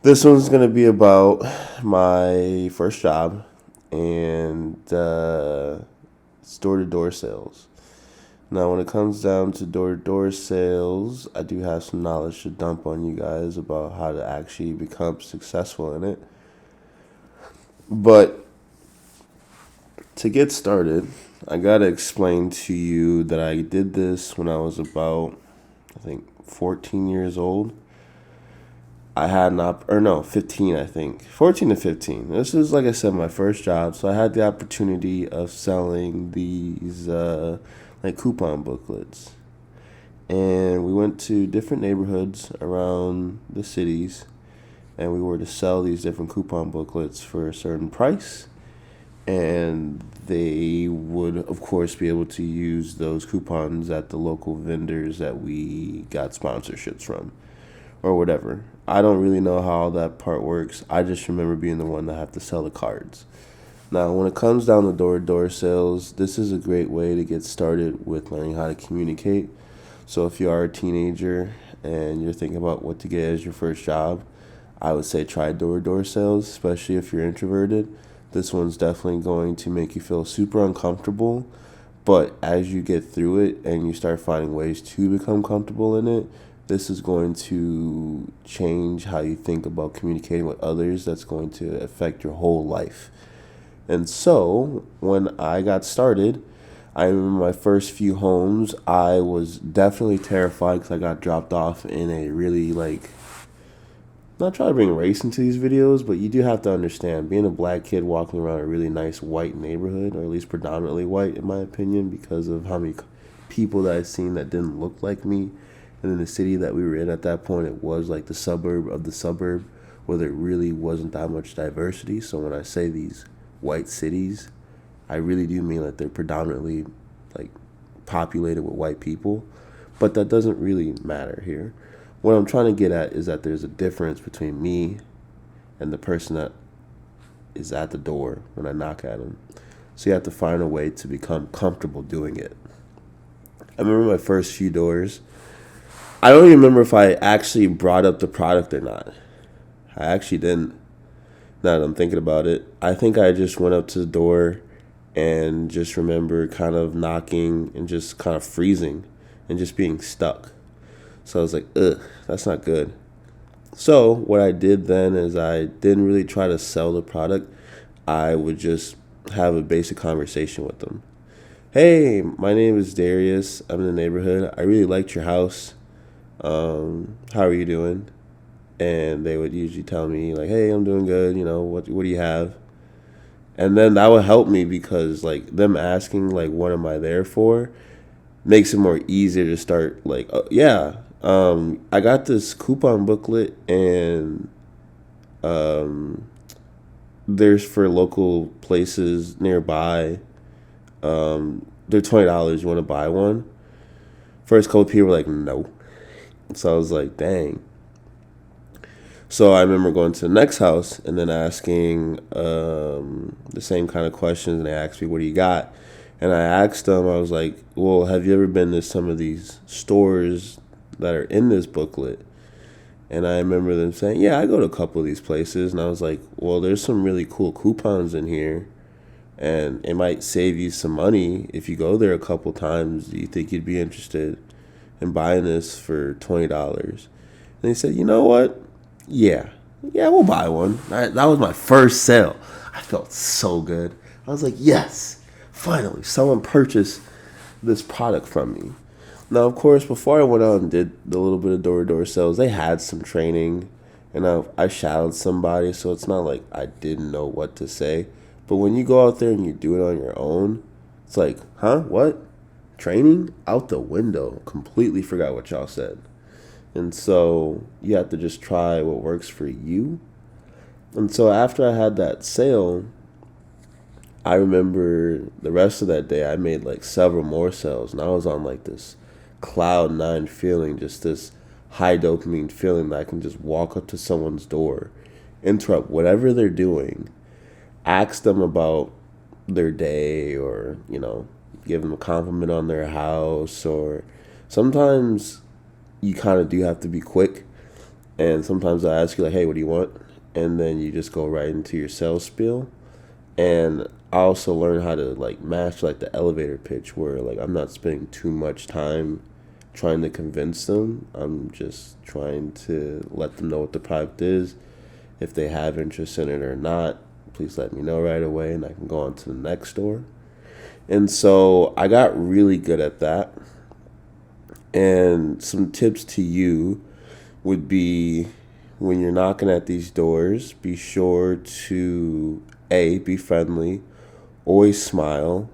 This one's going to be about my first job and it's door-to-door sales. Now, when it comes down to door-to-door sales, I do have some knowledge to dump on you guys about how to actually become successful in it. But to get started, I got to explain to you that I did this when I was about, I think, 14 years old. I had 15, I think. 14 to 15. This is, like I said, my first job. So I had the opportunity of selling these, coupon booklets. And we went to different neighborhoods around the cities. And we were to sell these different coupon booklets for a certain price. And they would, of course, be able to use those coupons at the local vendors that we got sponsorships from or whatever. I don't really know how that part works. I just remember being the one that had to sell the cards. Now, when it comes down to door-to-door sales, this is a great way to get started with learning how to communicate. So if you are a teenager and you're thinking about what to get as your first job, I would say try door-to-door sales, especially if you're introverted. This one's definitely going to make you feel super uncomfortable, but as you get through it and you start finding ways to become comfortable in it, this is going to change how you think about communicating with others. That's going to affect your whole life. And so when I got started, I remember my first few homes, I was definitely terrified because I got dropped off in a really, not trying to bring race into these videos, but you do have to understand, being a black kid walking around a really nice white neighborhood, or at least predominantly white in my opinion, because of how many people that I've seen that didn't look like me. And in the city that we were in at that point, it was like the suburb of the suburb where there really wasn't that much diversity. So when I say these white cities, I really do mean that they're predominantly populated with white people. But that doesn't really matter here. What I'm trying to get at is that there's a difference between me and the person that is at the door when I knock at them. So you have to find a way to become comfortable doing it. I remember my first few doors. I don't even remember if I actually brought up the product or not. I actually didn't. Now that I'm thinking about it, I think I just went up to the door and just remember kind of knocking and just kind of freezing and just being stuck. So I was like, ugh, that's not good. So what I did then is I didn't really try to sell the product. I would just have a basic conversation with them. Hey, my name is Darius. I'm in the neighborhood. I really liked your house. How are you doing? And they would usually tell me hey, I'm doing good. What do you have? And then that would help me because them asking what am I there for makes it more easier to start I got this coupon booklet and there's for local places nearby. They're $20. You want to buy one? First couple people were like, no. So I was like, dang. So I remember going to the next house and then asking the same kind of questions. And they asked me, what do you got? And I asked them, I was like, well, have you ever been to some of these stores that are in this booklet? And I remember them saying, yeah, I go to a couple of these places. And I was like, well, there's some really cool coupons in here. And it might save you some money if you go there a couple times. Do you think you'd be interested in buying this for $20? And they said, you know what? Yeah, we'll buy one. That was my first sale. I felt so good. I was like, yes, finally, someone purchased this product from me. Now, of course, before I went out and did the little bit of door-to-door sales, they had some training, and I shadowed somebody, so it's not like I didn't know what to say. But when you go out there and you do it on your own, it's like, huh, what? Training? Out the window. Completely forgot what y'all said. And so you have to just try what works for you. And so after I had that sale, I remember the rest of that day I made several more sales. And I was on this cloud nine feeling, just this high dopamine feeling that I can just walk up to someone's door, interrupt whatever they're doing, ask them about their day or, give them a compliment on their house. Or sometimes you kind of do have to be quick And sometimes I ask you like, hey, what do you want? And then you just go right into your sales spiel. And I also learn how to like match like the elevator pitch where like I'm not spending too much time trying to convince them. I'm just trying to let them know what the product is. If they have interest in it or not, please let me know right away and I can go on to the next door. And so I got really good at that. And some tips to you would be when you're knocking at these doors, be sure to A, be friendly, always smile.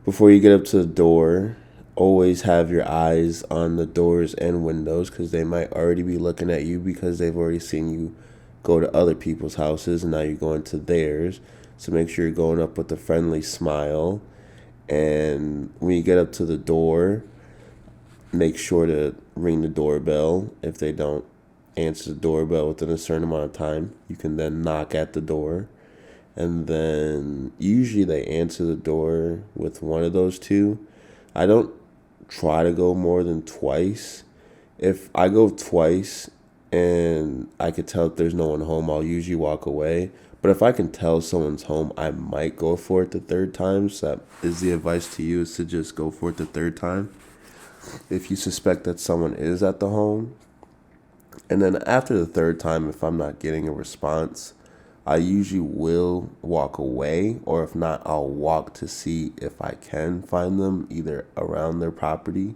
Before you get up to the door, always have your eyes on the doors and windows because they might already be looking at you because they've already seen you go to other people's houses and now you're going to theirs. So make sure you're going up with a friendly smile. And when you get up to the door, make sure to ring the doorbell. If they don't answer the doorbell within a certain amount of time, you can then knock at the door. And then usually they answer the door with one of those two. I don't try to go more than twice. If I go twice and I could tell if there's no one home, I'll usually walk away. But if I can tell someone's home, I might go for it the third time. So that is the advice to you, is to just go for it the third time if you suspect that someone is at the home. And then after the third time, if I'm not getting a response, I usually will walk away, or if not, I'll walk to see if I can find them either around their property.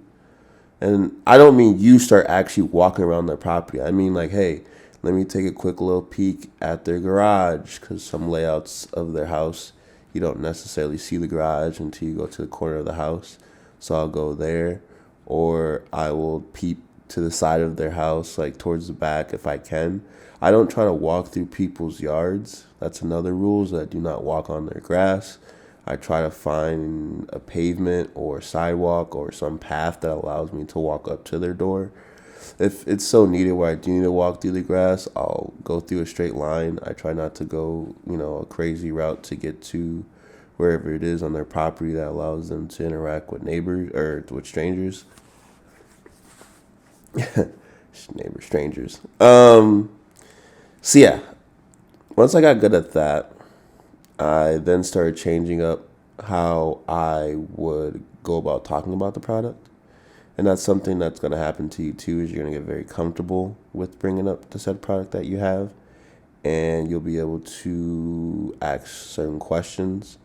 And I don't mean you start actually walking around their property. I mean like, hey, let me take a quick little peek at their garage, because some layouts of their house, you don't necessarily see the garage until you go to the corner of the house. So I'll go there, or I will peep to the side of their house, like towards the back if I can. I don't try to walk through people's yards. That's another rule, is that I do not walk on their grass. I try to find a pavement or sidewalk or some path that allows me to walk up to their door. If it's so needed where I do need to walk through the grass, I'll go through a straight line. I try not to go, a crazy route to get to wherever it is on their property that allows them to interact with neighbors or with strangers. Strangers. So yeah, once I got good at that, I then started changing up how I would go about talking about the product. And that's something that's going to happen to you too, is you're going to get very comfortable with bringing up the said product that you have. And you'll be able to ask certain questions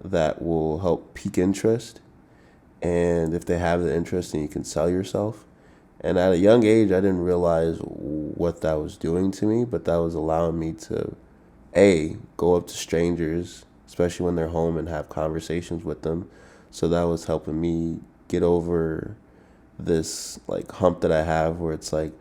that will help pique interest. And if they have the interest, then you can sell yourself. And at a young age, I didn't realize what that was doing to me, but that was allowing me to, A, go up to strangers, especially when they're home, and have conversations with them. So that was helping me get over this like hump that I have where it's like,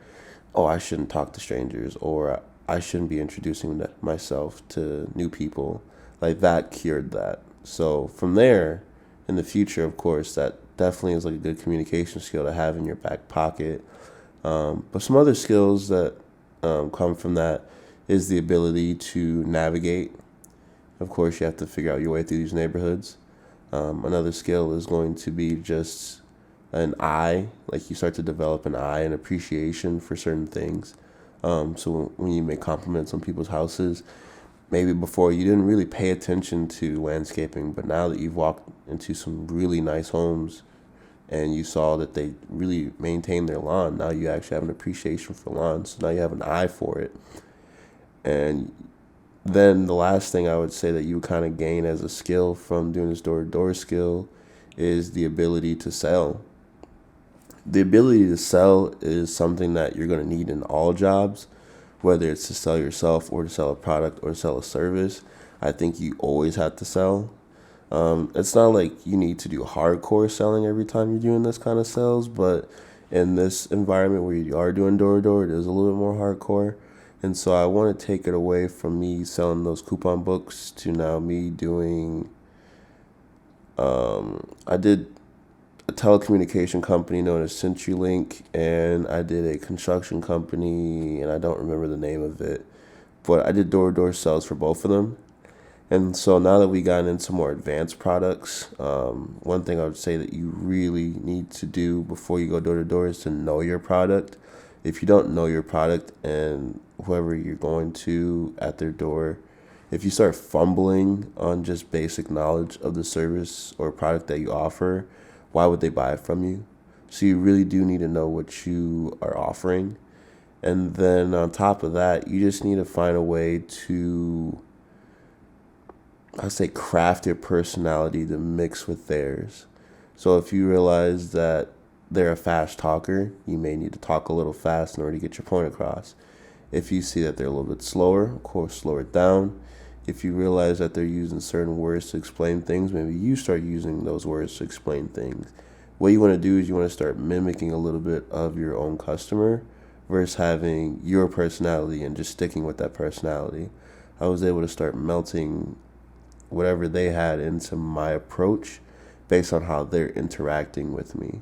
oh, I shouldn't talk to strangers, or I shouldn't be introducing myself to new people. Like that cured that. So from there, in the future, of course, that definitely is like a good communication skill to have in your back pocket. But some other skills that come from that is the ability to navigate. Of course, you have to figure out your way through these neighborhoods. Another skill is going to be just an eye, like you start to develop an eye and appreciation for certain things. So when you make compliments on people's houses, maybe before you didn't really pay attention to landscaping, but now that you've walked into some really nice homes and you saw that they really maintain their lawn, now you actually have an appreciation for lawns. So now you have an eye for it. And then the last thing I would say that you kind of gain as a skill from doing this door-to-door skill is the ability to sell. The ability to sell is something that you're going to need in all jobs, whether it's to sell yourself or to sell a product or sell a service. I think you always have to sell. It's not like you need to do hardcore selling every time you're doing this kind of sales, but in this environment where you are doing door-to-door, it is a little bit more hardcore. And so I want to take it away from me selling those coupon books to now me doing, I did a telecommunication company known as CenturyLink, and I did a construction company, and I don't remember the name of it, but I did door-to-door sales for both of them. And so now that we got into more advanced products, one thing I would say that you really need to do before you go door-to-door is to know your product. if you don't know your product and whoever you're going to at their door, if you start fumbling on just basic knowledge of the service or product that you offer, why would they buy it from you? So you really do need to know what you are offering. And then on top of that, you just need to find a way to, I say, craft your personality to mix with theirs. So if you realize that they're a fast talker, you may need to talk a little fast in order to get your point across. If you see that they're a little bit slower, of course, slow it down. If you realize that they're using certain words to explain things, maybe you start using those words to explain things. What you want to do is you want to start mimicking a little bit of your own customer versus having your personality and just sticking with that personality. I was able to start melting whatever they had into my approach based on how they're interacting with me.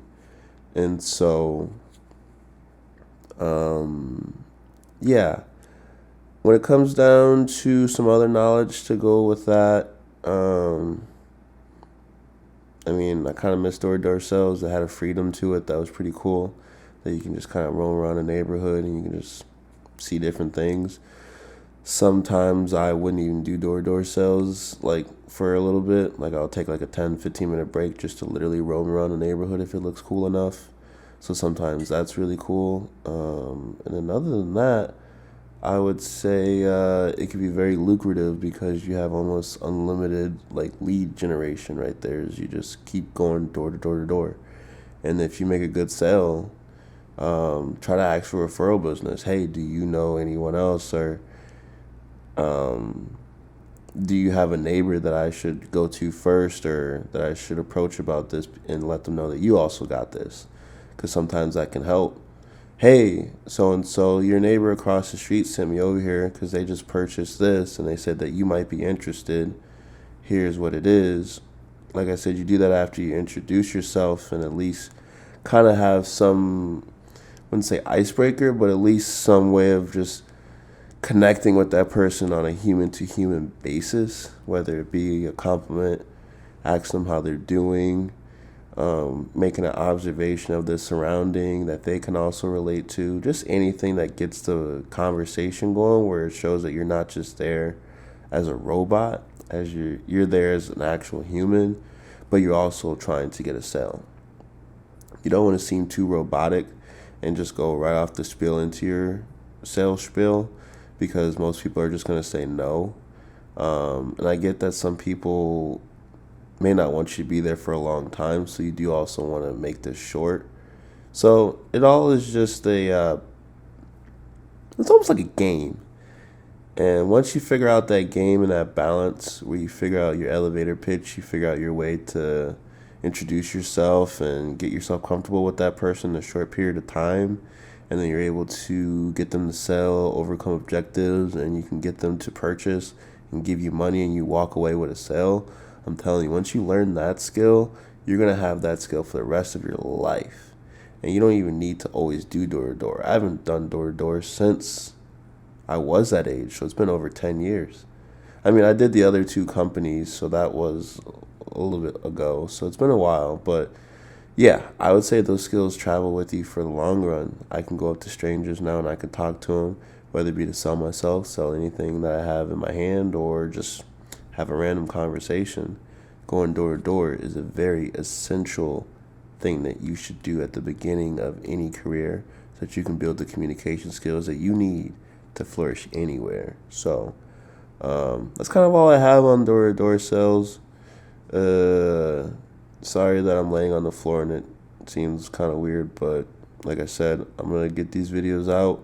And so, yeah, when it comes down to some other knowledge to go with that, I mean, I kind of miss door-to-door sales. That had a freedom to it that was pretty cool, that you can just kind of roam around the neighborhood and you can just see different things. Sometimes I wouldn't even do door-to-door sales like for a little bit. Like I'll take like a 10-15 minute break just to literally roam around the neighborhood if it looks cool enough. So sometimes that's really cool. And then other than that, I would say it could be very lucrative because you have almost unlimited like lead generation right there. As you just keep going door to door to door, and if you make a good sale, try to ask for referral business. Hey, do you know anyone else, or do you have a neighbor that I should go to first, or that I should approach about this, and let them know that you also got this, because sometimes that can help. Hey, so and so, your neighbor across the street sent me over here because they just purchased this and they said that you might be interested. Here's what it is. Like I said, you do that after you introduce yourself and at least kind of have some, I wouldn't say icebreaker, but at least some way of just connecting with that person on a human to human basis, whether it be a compliment, ask them how they're doing, making an observation of the surrounding that they can also relate to. Just anything that gets the conversation going, where it shows that you're not just there as a robot, as you're there as an actual human, but you're also trying to get a sale. You don't want to seem too robotic and just go right off the spiel into your sales spiel, because most people are just going to say no. And I get that some people may not want you to be there for a long time, so you do also want to make this short. So it all is just it's almost like a game. And once you figure out that game and that balance, where you figure out your elevator pitch, you figure out your way to introduce yourself and get yourself comfortable with that person in a short period of time, and then you're able to get them to sell, overcome objectives, and you can get them to purchase and give you money, and you walk away with a sale. I'm telling you, once you learn that skill, you're going to have that skill for the rest of your life. And you don't even need to always do door-to-door. I haven't done door-to-door since I was that age, so it's been over 10 years. I mean, I did the other two companies, so that was a little bit ago, so it's been a while. But yeah, I would say those skills travel with you for the long run. I can go up to strangers now and I can talk to them, whether it be to sell myself, sell anything that I have in my hand, or just have a random conversation. Going door to door is a very essential thing that you should do at the beginning of any career, so that you can build the communication skills that you need to flourish anywhere. So that's kind of all I have on door to door sales. Sorry that I'm laying on the floor and it seems kind of weird, but like I said, I'm going to get these videos out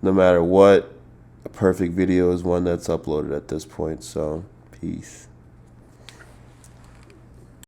no matter what. A perfect video is one that's uploaded at this point. So peace.